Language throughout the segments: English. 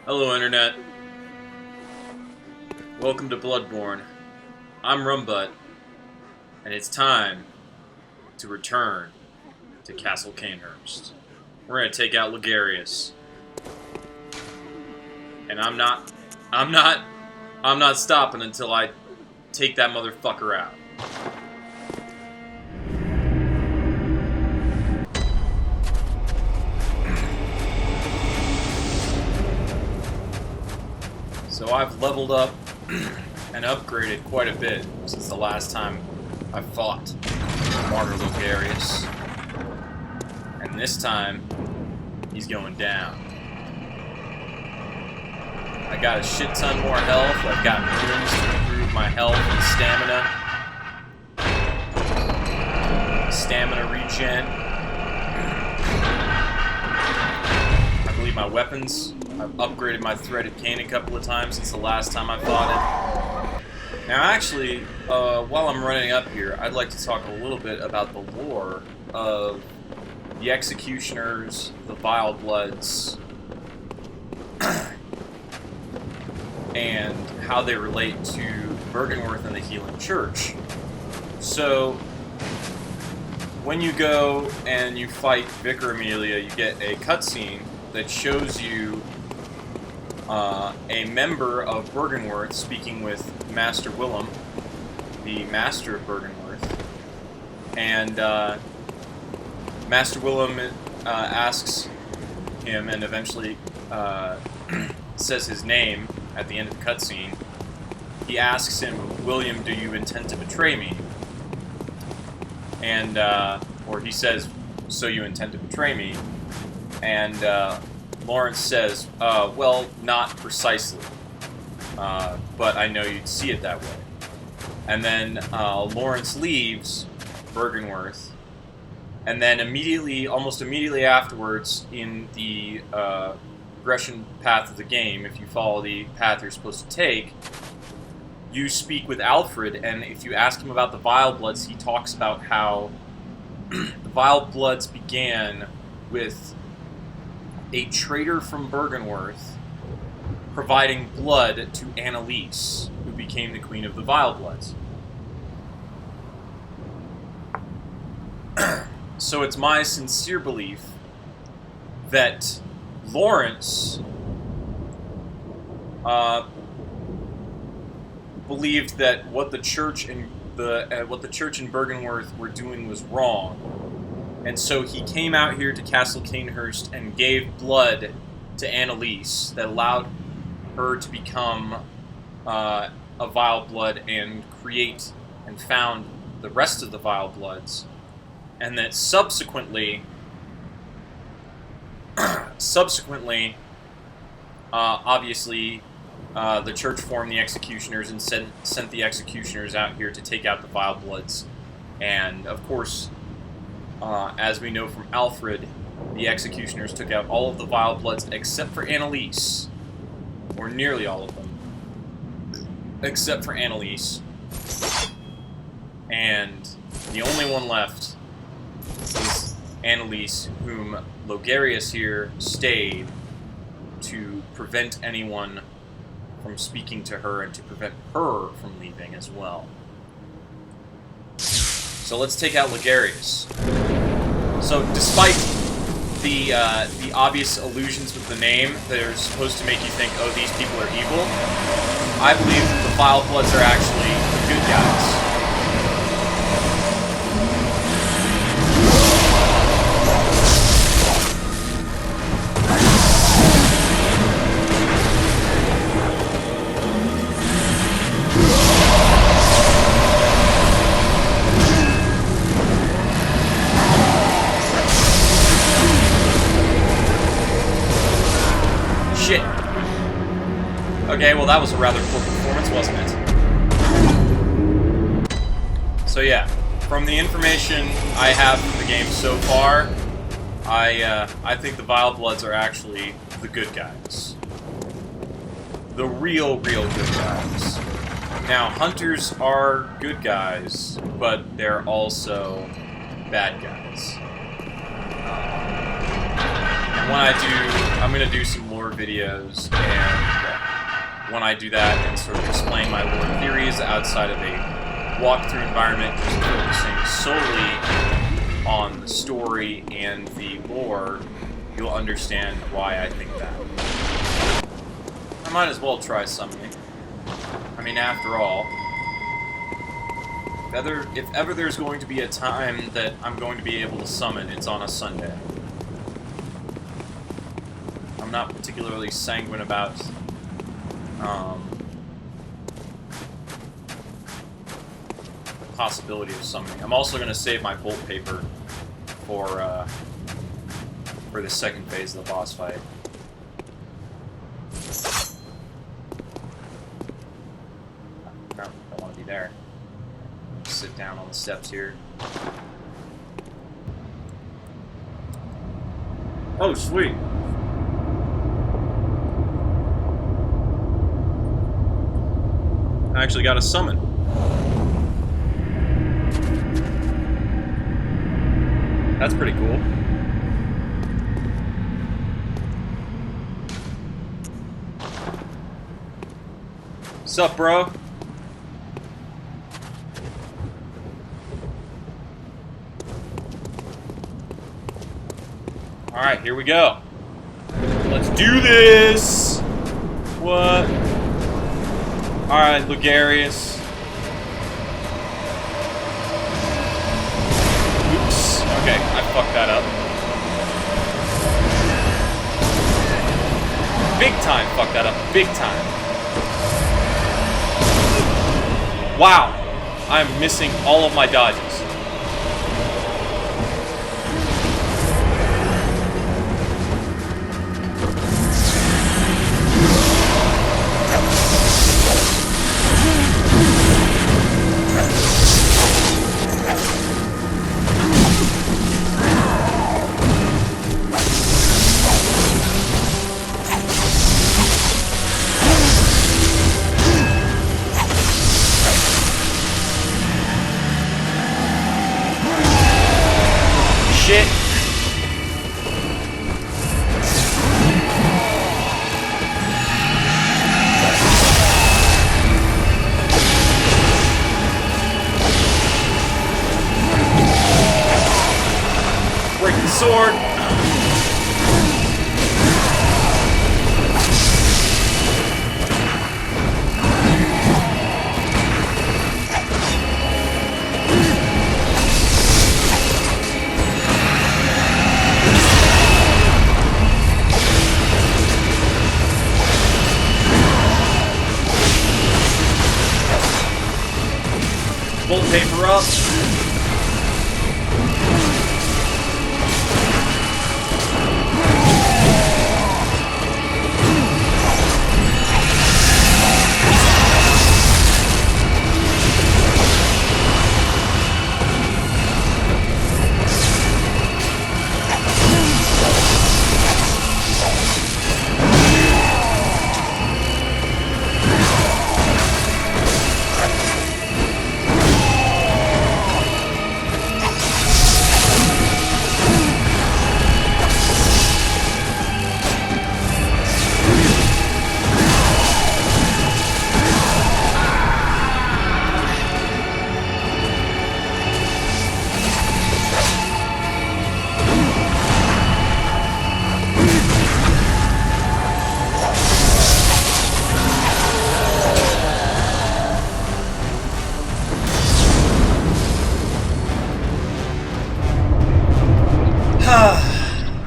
Hello, Internet. Welcome to Bloodborne. I'm Rumbutt, and it's time to return to Castle Canehurst. We're gonna take out Ligarius, and I'm not stopping until I take that motherfucker out. So I've leveled up and upgraded quite a bit since the last time I fought Martyr Ligarius. And this time, he's going down. I got a shit ton more health. I've got runes to improve my health and stamina. Stamina regen. I believe my weapons. I've upgraded my threaded cane a couple of times since the last time I fought him. Now actually, while I'm running up here, I'd like to talk a little bit about the lore of the Executioners, the Vilebloods, and how they relate to Byrgenwerth and the Healing Church. So, when you go and you fight Vicar Amelia, you get a cutscene that shows you a member of Byrgenwerth speaking with Master Willem, the Master of Byrgenwerth, and Master Willem asks him, and eventually says his name at the end of the cutscene. He asks him, "William, do you intend to betray me?" And or he says, "So you intend to betray me?" And Lawrence says, well, not precisely, but I know you'd see it that way. And then Lawrence leaves Byrgenwerth, and then almost immediately afterwards, in the progression path of the game, if you follow the path you're supposed to take, you speak with Alfred, and if you ask him about the Vilebloods, he talks about how the Vilebloods began with a traitor from Byrgenwerth providing blood to Annalise, who became the Queen of the Vilebloods. So it's my sincere belief that Lawrence believed that what the church in Byrgenwerth were doing was wrong. And so he came out here to Castle Canehurst and gave blood to Annalise that allowed her to become a Vileblood and create and found the rest of the Vilebloods. And that subsequently, obviously, the church formed the Executioners and sent the Executioners out here to take out the Vilebloods. And, of course, as we know from Alfred, the Executioners took out all of the Vilebloods except for Annalise. Or nearly all of them. Except for Annalise. And the only one left is Annalise, whom Ligarius here stayed to prevent anyone from speaking to her and to prevent her from leaving as well. So let's take out Ligarius. So despite the obvious allusions with the name that are supposed to make you think, oh, these people are evil, I believe that the Vilebloods are actually the good guys. Okay, well that was a rather poor performance, wasn't it? So yeah, from the information I have from the game so far, I think the Vilebloods are actually the good guys. The real good guys. Now, hunters are good guys, but they're also bad guys. And when I do, I'm going to do some lore videos, and when I do that and sort of explain my lore theories outside of a walkthrough environment, just focusing solely on the story and the lore, you'll understand why I think that. I might as well try summoning. I mean, after all, if ever there's going to be a time that I'm going to be able to summon, it's on a Sunday. I'm not particularly sanguine about the possibility of summoning. I'm also going to save my bolt paper for the second phase of the boss fight. No, I don't want to be there. Sit down on the steps here. Oh, sweet. I actually got a summon. That's pretty cool. Sup, bro? Alright, here we go. Let's do this! What? Alright, Lugarius. Oops. Okay, I fucked that up. Big time fucked that up. Big time. Wow. I'm missing all of my dodges. Shit. Break the sword. Bolt paper up.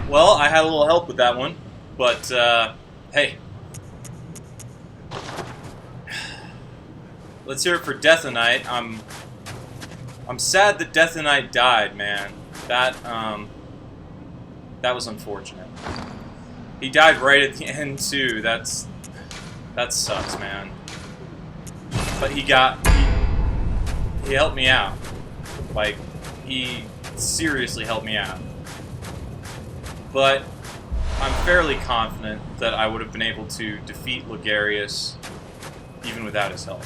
Well, I had a little help with that one, but, hey. Let's hear it for Deathonite. I'm sad that Deathonite died, man. That was unfortunate. He died right at the end, too. That sucks, man. But he helped me out. Like, he seriously helped me out. But I'm fairly confident that I would have been able to defeat Lugarius even without his help.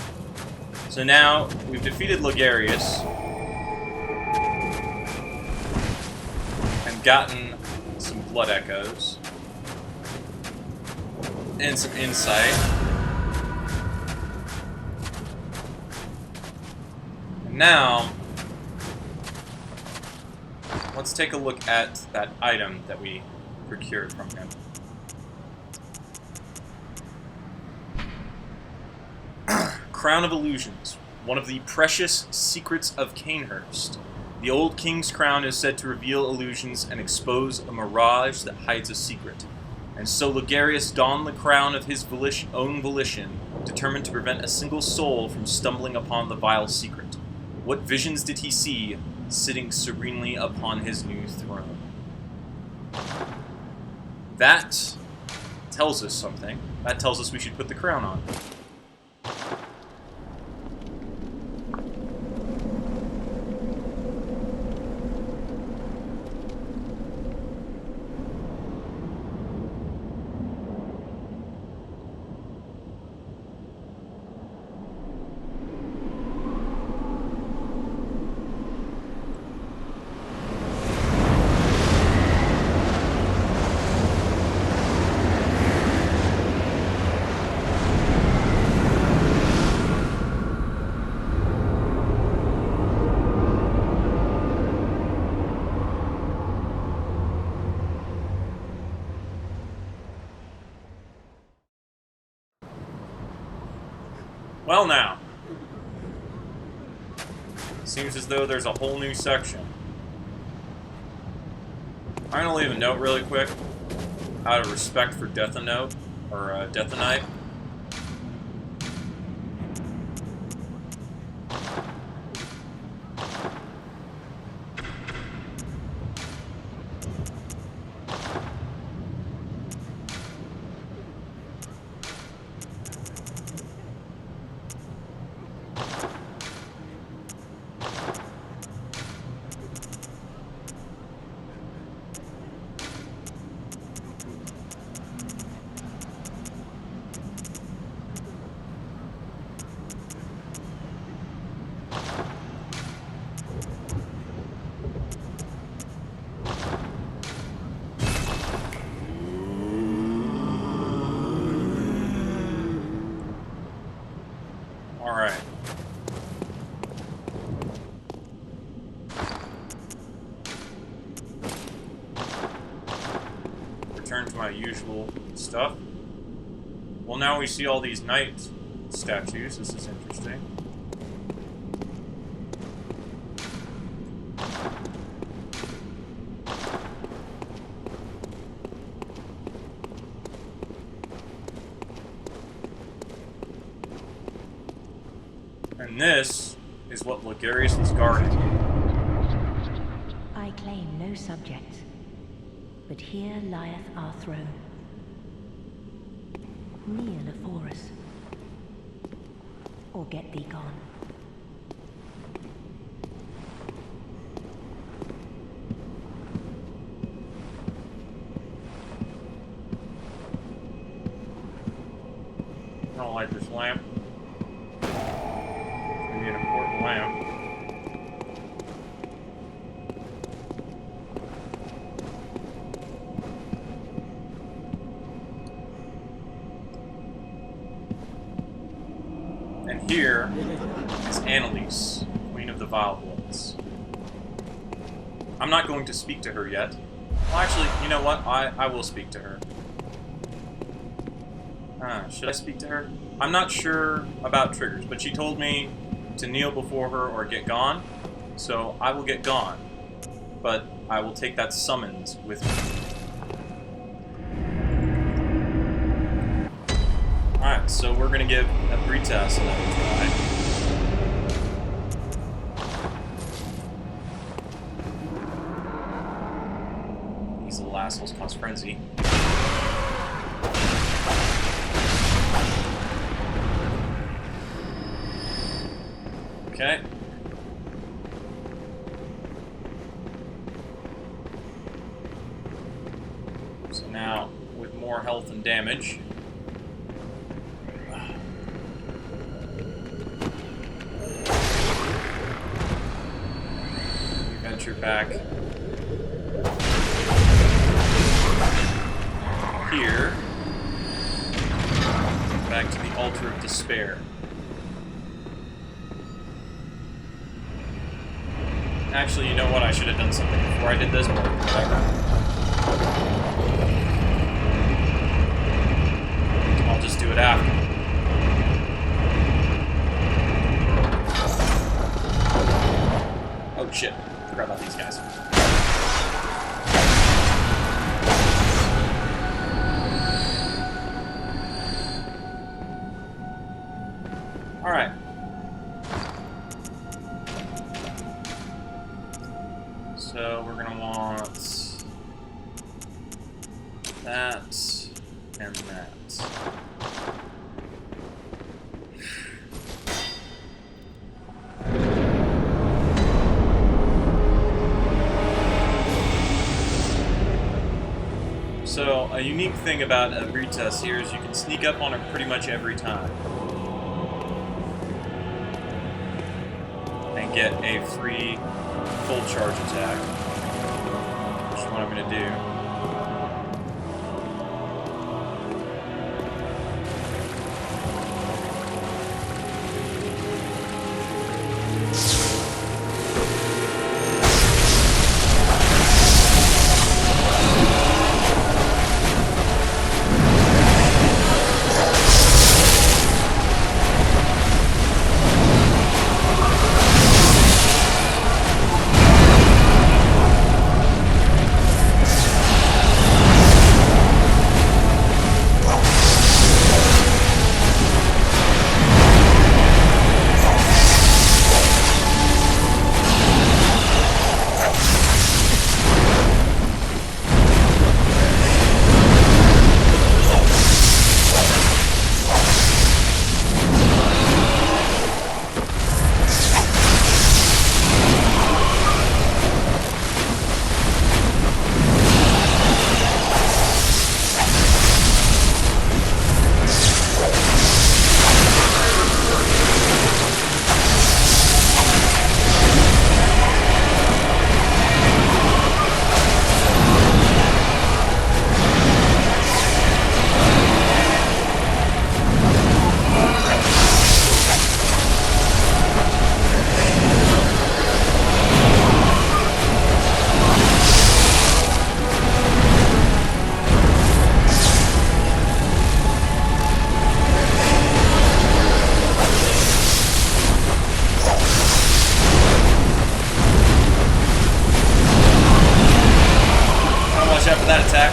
So now, we've defeated Lugarius and gotten some blood echoes. and some insight. And now, let's take a look at that item that we procured from him. Crown of Illusions, one of the precious secrets of Canehurst. The old king's crown is said to reveal illusions and expose a mirage that hides a secret. And so Logarius donned the crown of his own volition, determined to prevent a single soul from stumbling upon the vile secret. What visions did he see, sitting serenely upon his new throne? That tells us something. That tells us we should put the crown on. Well now, seems as though there's a whole new section. I'm gonna leave a note really quick, out of respect for Deathanote, or Deathanite. Alright. Return to my usual stuff. Well, now we see all these knight statues. This is interesting. And this is what Logarius was guarding. I claim no subject, but here lieth our throne. Kneel afore us, or get thee gone. I don't like this lamp. An important lamp. And here is Annalise, Queen of the Vilebloods. I'm not going to speak to her yet. Well, actually, you know what? I will speak to her. Should I speak to her? I'm not sure about triggers, but she told me to kneel before her or get gone, so I will get gone, but I will take that summons with me. Alright, so we're going to give Abritas another try. These little assholes cause frenzy. Okay. So now, with more health and damage, we venture back here. Altar of Despair. Actually, you know what? I should have done something before I did this, but whatever. I'll just do it after. Oh shit. Forgot about these guys. Alright. So we're gonna want that and that. So a unique thing about errands here is you can sneak up on it pretty much every time. And get a free full charge attack, which is what I'm going to do. That attack.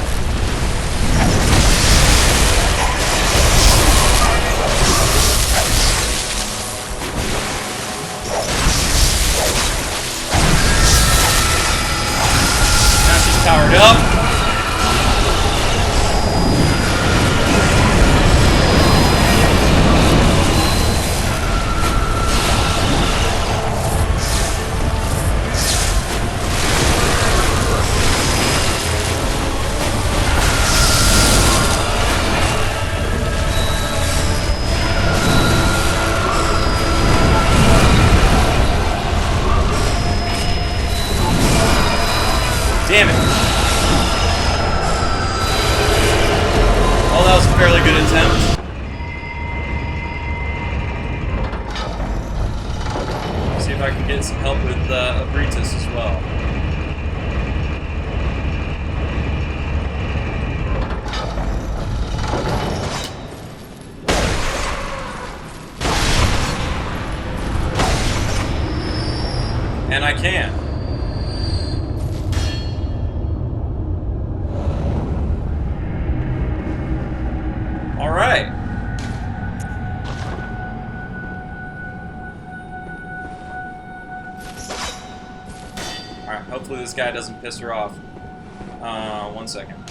Now she's powered up. Damn it. Well, that was a fairly good attempt. See if I can get some help with errands as well. And I can. Alright. Alright, hopefully this guy doesn't piss her off. 1 second.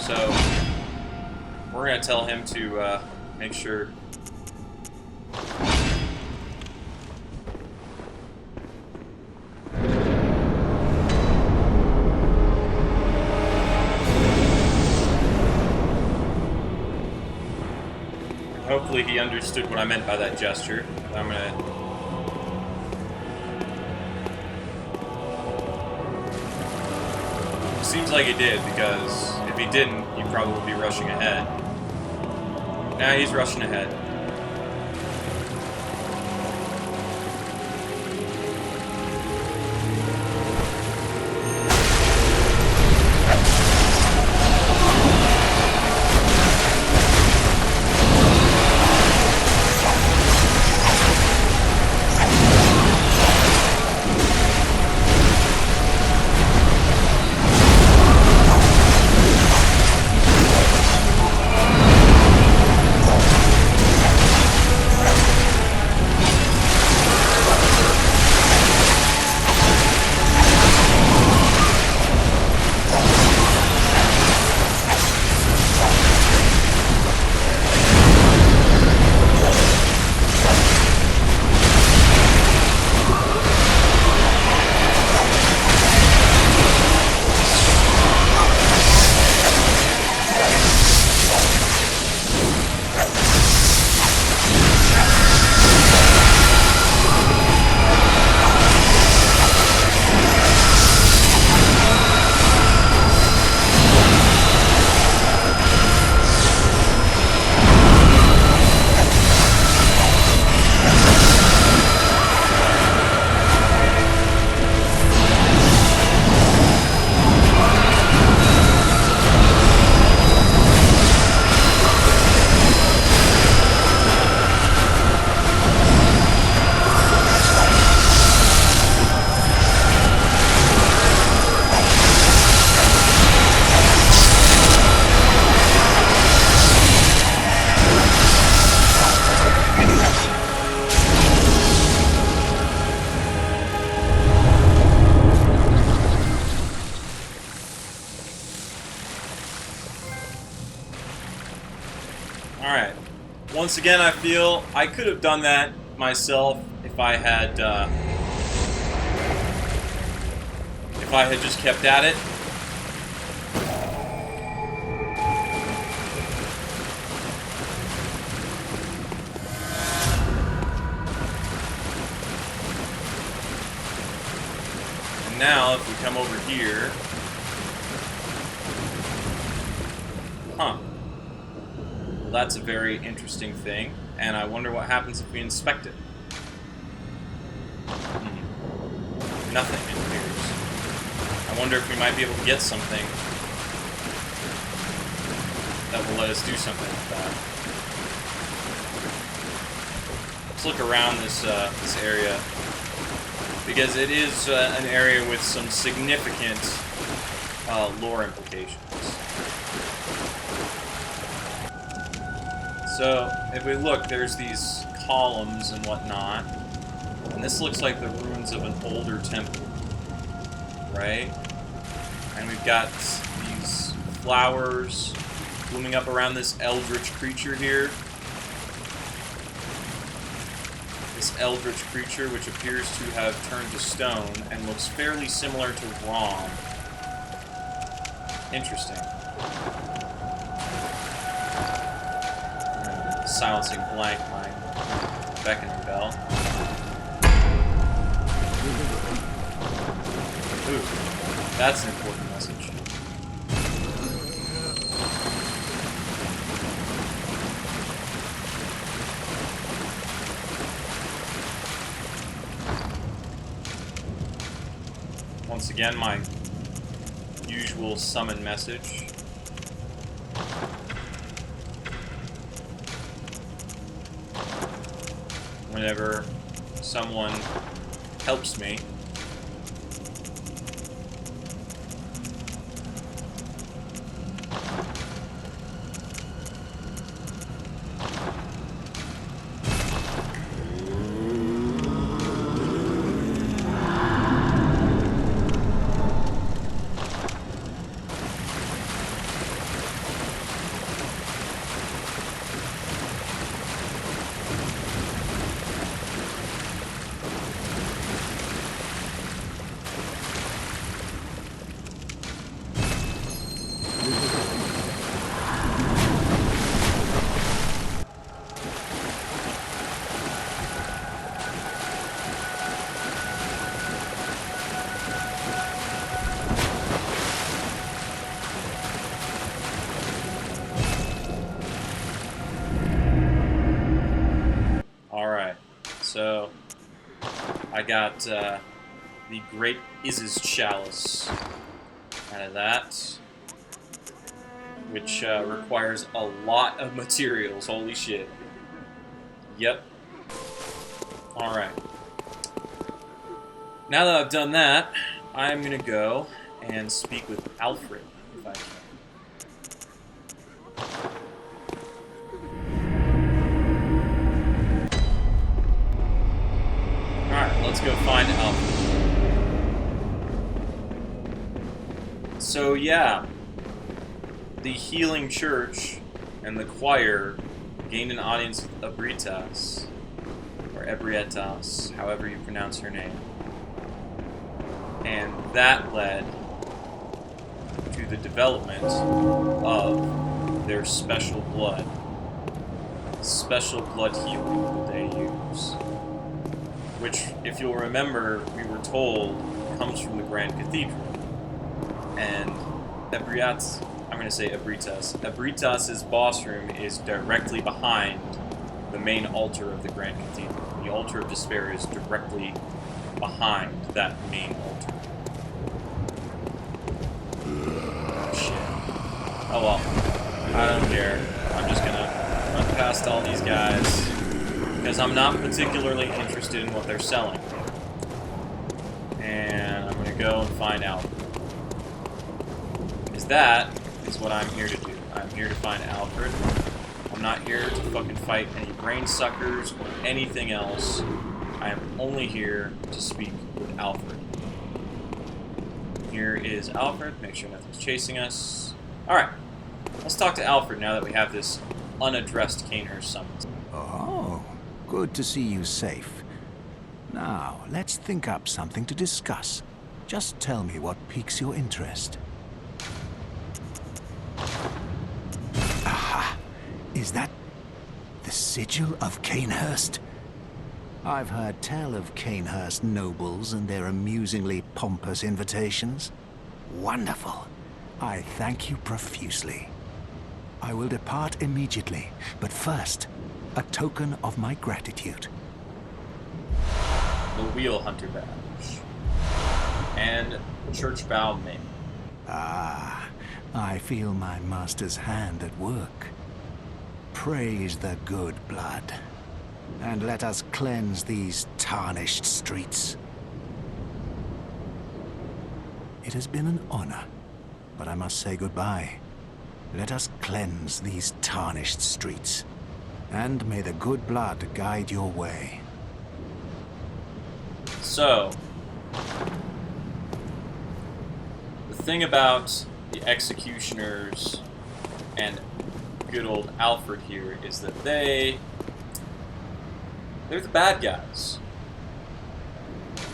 So, we're gonna tell him to make sure. Hopefully he understood what I meant by that gesture. I'm gonna... Seems like he did, because if he didn't, he'd probably be rushing ahead. Yeah, he's rushing ahead. Alright. Once again, I feel I could have done that myself if I had just kept at it. And now, if we come over here... Huh. Well, that's a very interesting thing, and I wonder what happens if we inspect it. Nothing, it appears. I wonder if we might be able to get something that will let us do something like that. Let's look around this this area, because it is an area with some significant lore implications. So, if we look, there's these columns and whatnot, and this looks like the ruins of an older temple, right? And we've got these flowers blooming up around this eldritch creature here. This eldritch creature, which appears to have turned to stone and looks fairly similar to Rom. Interesting. Silencing blank my beckoning bell. Ooh, that's an important message. Once again, my usual summon message. Whenever someone helps me. Alright, so I got the Great Izz's Chalice out of that, which requires a lot of materials. Holy shit. Yep. Alright. Now that I've done that, I'm gonna go and speak with Alfred, if I can. Alright, let's go find Alfred. So yeah, the Healing Church and the choir gained an audience with Ebritas, or Ebrietas, however you pronounce her name. And that led to the development of their special blood healing that they use. Which, if you'll remember, we were told comes from the Grand Cathedral. And Ebritas, I'm going to say Ebritas. Ebritas' boss room is directly behind the main altar of the Grand Cathedral. The Altar of Despair is directly behind that main altar. Oh, shit. Oh well. I don't care. I'm just going to run past all these guys, because I'm not particularly interested in what they're selling. And I'm going to go and find out. Because that is what I'm here to do. I'm here to find Alfred. I'm not here to fucking fight any brain suckers or anything else. I am only here to speak with Alfred. Here is Alfred. Make sure nothing's chasing us. Alright. Let's talk to Alfred now that we have this unaddressed Canehurst summons. Oh, good to see you safe. Now, let's think up something to discuss. Just tell me what piques your interest. Aha! Is that the sigil of Canehurst? I've heard tell of Canehurst nobles and their amusingly pompous invitations. Wonderful. I thank you profusely. I will depart immediately, but first, a token of my gratitude. The Wheel Hunter badge. And Church Bow Main. Ah, I feel my master's hand at work. Praise the good blood, and let us cleanse these tarnished streets. It has been an honor, but I must say goodbye. Let us cleanse these tarnished streets, and may the good blood guide your way. So, the thing about the Executioners and good old Alfred here is that they're the bad guys.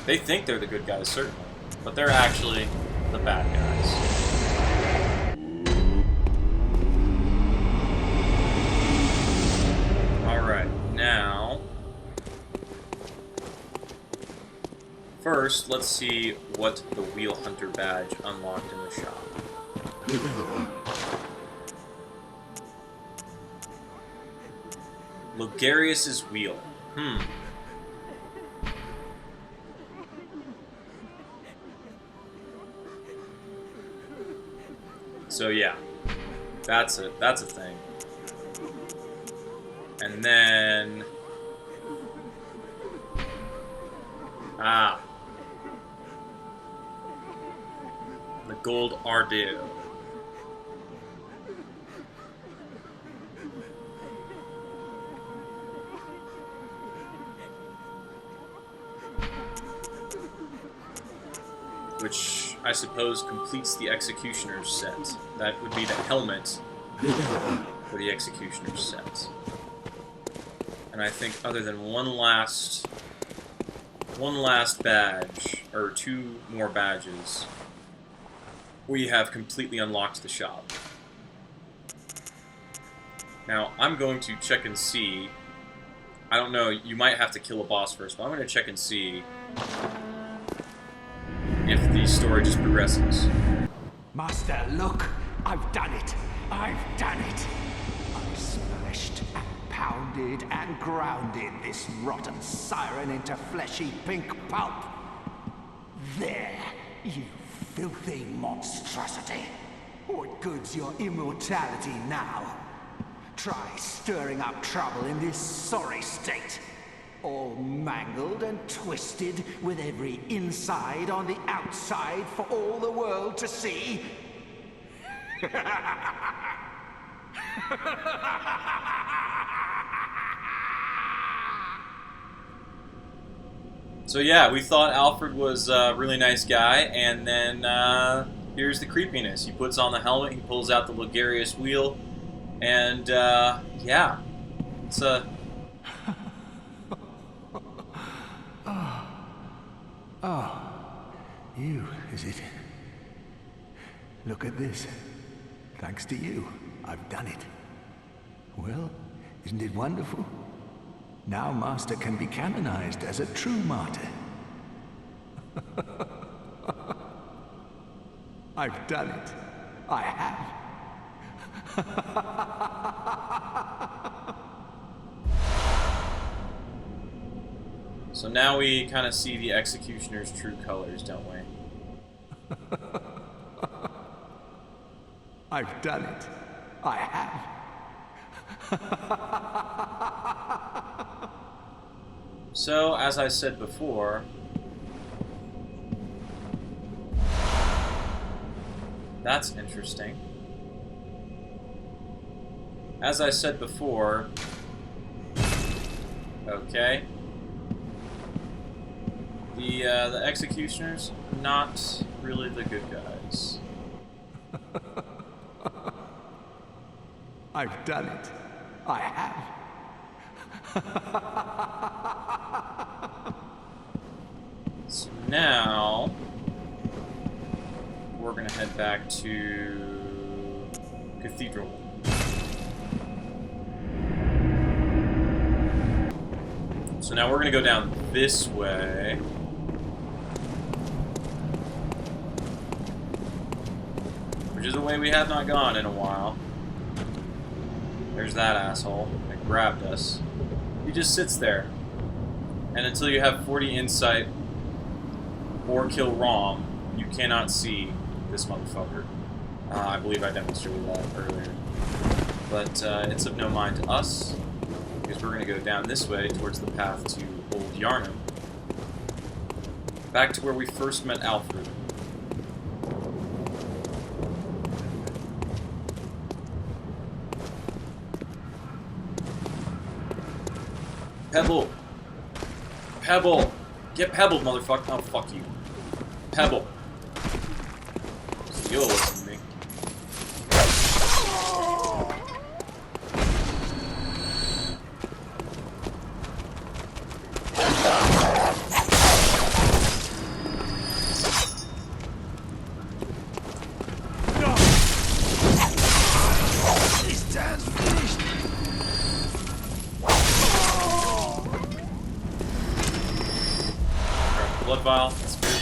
They think they're the good guys, certainly, but they're actually the bad guys. Alright, now, first, let's see what the Wheel Hunter badge unlocked in the shop. Logarius's Wheel. So yeah, that's a thing. And then the gold Ardeo. Which I suppose completes the Executioner's set. That would be the helmet for the Executioner's set. And I think other than one last badge, or two more badges, we have completely unlocked the shop. Now, I'm going to check and see. I don't know, you might have to kill a boss first, but I'm going to check and see if the story just progresses. Master, look! I've done it! I've done it! I smashed and pounded and grounded this rotten siren into fleshy pink pulp. There, you filthy monstrosity. What good's your immortality now? Try stirring up trouble in this sorry state. All mangled and twisted, with every inside on the outside for all the world to see. So yeah, we thought Alfred was a really nice guy, and then here's the creepiness. He puts on the helmet, he pulls out the luxurious wheel, and yeah, it's a... Oh, you, is it? Look at this. Thanks to you, I've done it. Well, isn't it wonderful? Now Master can be canonized as a true martyr. I've done it. I have. So now we kind of see the executioner's true colors, don't we? I've done it. I have. So, as I said before, that's interesting. As I said before, okay, the executioners, not really the good guys. I've done it. I have. So now we're gonna head back to Cathedral. So now we're gonna go down this way. Which is a way we have not gone in a while. There's that asshole that grabbed us. He just sits there. And until you have 40 insight or kill Rom, you cannot see this motherfucker. I believe I demonstrated that earlier. But it's of no mind to us, because we're going to go down this way towards the path to Old Yarnum. Back to where we first met Alfred. Pebble! Pebble! Get pebbled, motherfucker! Oh, fuck you. Pebble. You'll listen to me. Blood vial. That's good.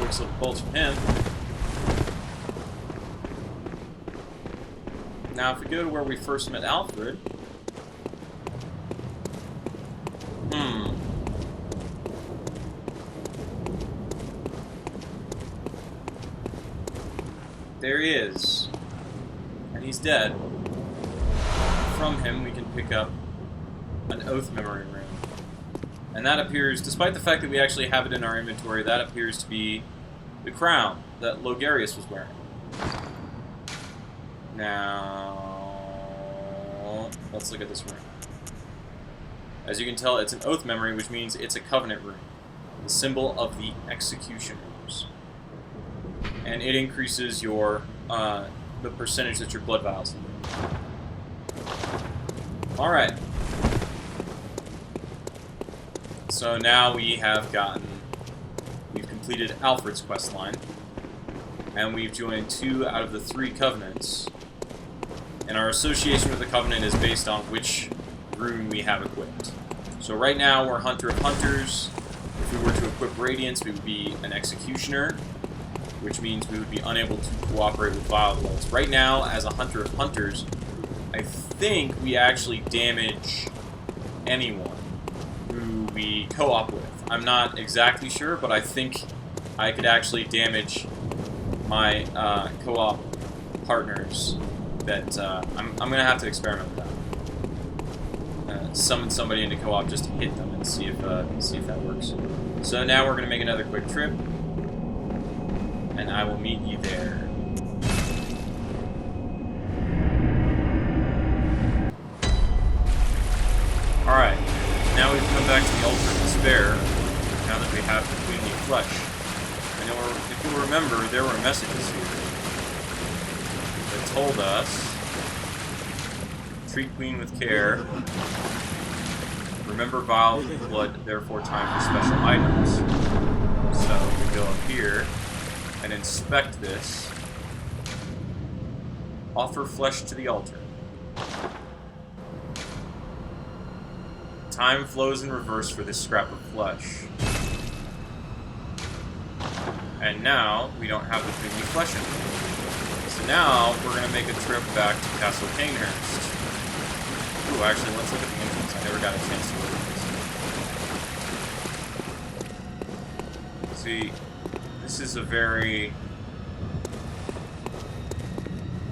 Looks like bolts from him. Now, if we go to where we first met Alfred, there he is, and he's dead. From him, we can pick up an Oath Memory Rune. And that appears, despite the fact that we actually have it in our inventory, that appears to be the crown that Logarius was wearing. Now, let's look at this rune. As you can tell, it's an Oath Memory, which means it's a Covenant rune, the symbol of the Executioners. And it increases your the percentage that your blood vials do. Alright. So now we've completed Alfred's questline, and we've joined 2 out of the 3 covenants, and our association with the covenant is based on which rune we have equipped. So right now we're Hunter of Hunters. If we were to equip Radiance, we would be an Executioner, which means we would be unable to cooperate with Vilebloods. Right now, as a Hunter of Hunters, I think we actually damage anyone who we co-op with. I'm not exactly sure, but I think I could actually damage my co-op partners. That I'm gonna have to experiment with that. Summon somebody into co-op just to hit them and see if that works. So now we're gonna make another quick trip, and I will meet you there. Alright, now we've come back to the Altar of Despair, now that we have the Queenly Flesh. And if you'll remember, there were messages here that told us, treat Queen with care, remember vial of blood, therefore time for special items. So we go up here and inspect this. Offer flesh to the altar. Time flows in reverse for this scrap of flesh. And now, we don't have the Queenly Flesh anymore. So now, we're going to make a trip back to Castle Canehurst. Ooh, actually, let's look at the entrance. I never got a chance to look at this. See, this is a very...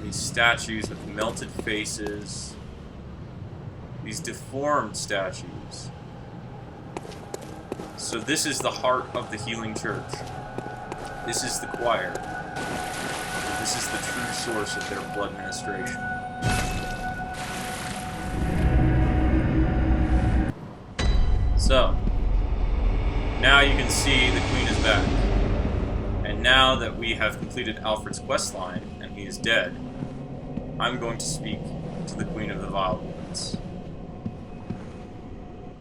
These statues with melted faces. These deformed statues. So this is the heart of the Healing Church. This is the choir. This is the true source of their blood ministration. So, now you can see the Queen is back. And now that we have completed Alfred's questline, and he is dead, I'm going to speak to the Queen of the Vilebloods.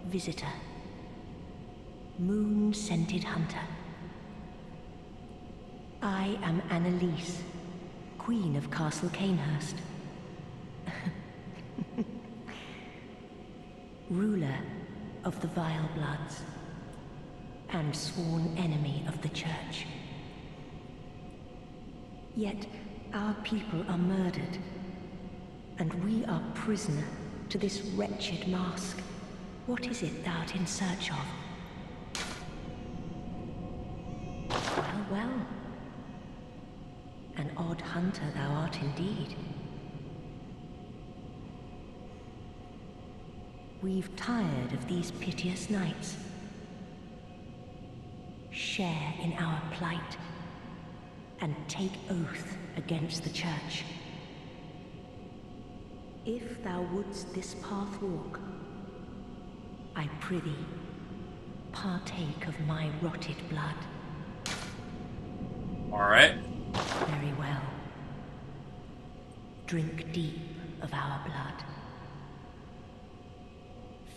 Visitor. Moon-scented hunter. I am Annalise, Queen of Castle Canehurst. Ruler of the Vilebloods, and sworn enemy of the Church. Yet our people are murdered, and we are prisoner to this wretched mask. What is it thou art in search of? Well, well. An odd hunter thou art indeed. We've tired of these piteous nights. Share in our plight, and take oath against the Church. If thou wouldst this path walk, I prithee, partake of my rotted blood. Alright. Very well. Drink deep of our blood.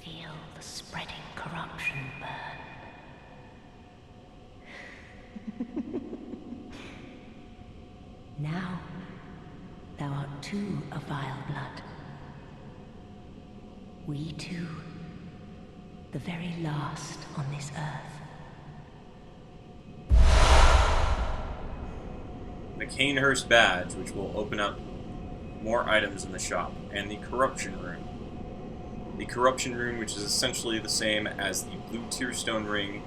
Feel the spreading corruption burn. Now, thou art too a Vileblood. We two, the very last on this earth. The Canehurst badge, which will open up more items in the shop, and the Corruption Rune. The Corruption Rune, which is essentially the same as the Blue Tearstone Ring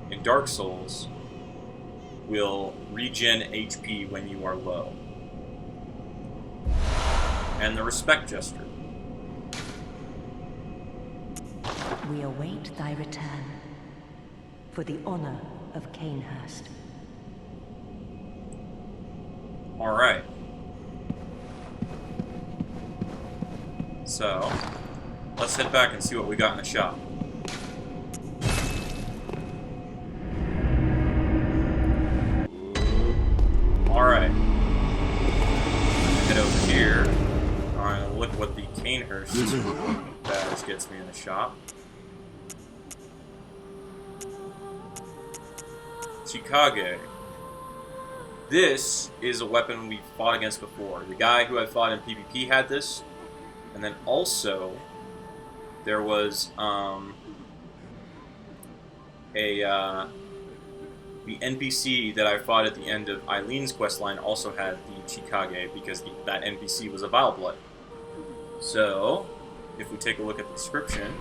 in Dark Souls, will regen HP when you are low. And the Respect Gesture. We await thy return, for the honor of Canehurst. Alright. So, let's head back and see what we got in the shop. Alright. Head Kanehurst badge gets me in the shop. Chikage. This is a weapon we've fought against before. The guy who I fought in PvP had this. And then also, there was the NPC that I fought at the end of Eileen's questline also had the Chikage because that NPC was a Vileblood. So, if we take a look at the description,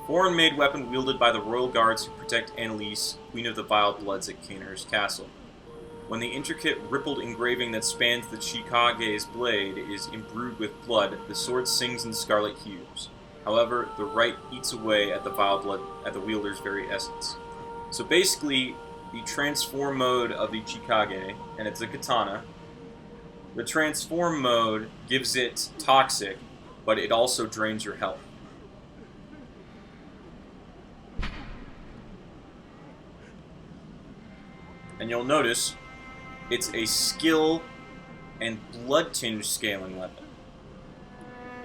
foreign-made weapon wielded by the royal guards who protect Annalise, Queen of the Vilebloods at Kanehurst Castle. When the intricate rippled engraving that spans the Chikage's blade is imbrued with blood, the sword sings in scarlet hues. However, the rite eats away at the Vileblood, at the wielder's very essence. So basically, the transform mode of the Chikage, and it's a katana, the transform mode gives it toxic, but it also drains your health. And you'll notice it's a skill and blood tinge scaling weapon.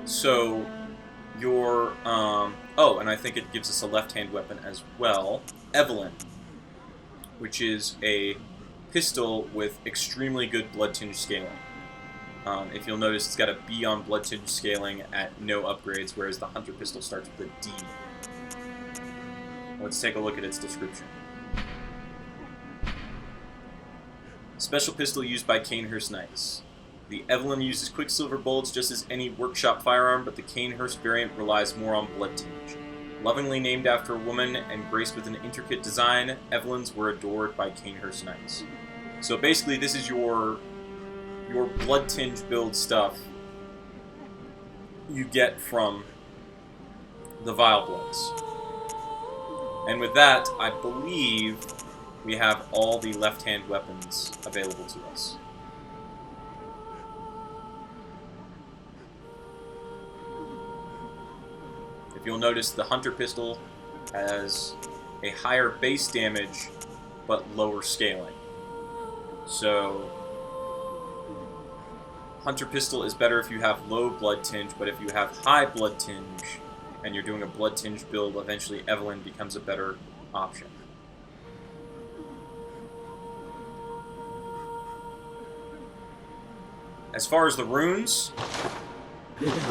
So your oh, and I think it gives us a left-hand weapon as well, Evelyn, which is a pistol with extremely good blood tinge scaling. If you'll notice, it's got a B on blood tinge scaling at no upgrades, whereas the Hunter pistol starts with a D. Let's take a look at its description. Special pistol used by Kanehurst Knights. The Evelyn uses quicksilver bullets just as any workshop firearm, but the Kanehurst variant relies more on blood tinge. Lovingly named after a woman and graced with an intricate design, Evelyns were adored by Kanehurst Knights. So basically, this is your blood tinge build stuff you get from the Vilebloods. And with that, I believe we have all the left-hand weapons available to us. If you'll notice, the Hunter pistol has a higher base damage, but lower scaling. So, Hunter pistol is better if you have low blood tinge, but if you have high blood tinge, and you're doing a blood tinge build, eventually Evelyn becomes a better option. As far as the runes,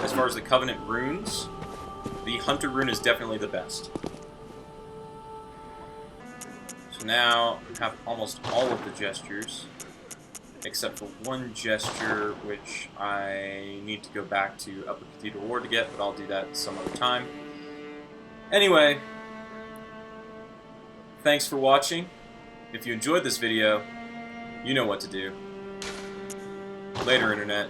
as far as the Covenant runes, the Hunter rune is definitely the best. So now we have almost all of the gestures, except for one gesture which I need to go back to Upper Cathedral Ward to get, but I'll do that some other time. Anyway, thanks for watching. If you enjoyed this video, you know what to do. Later, Internet.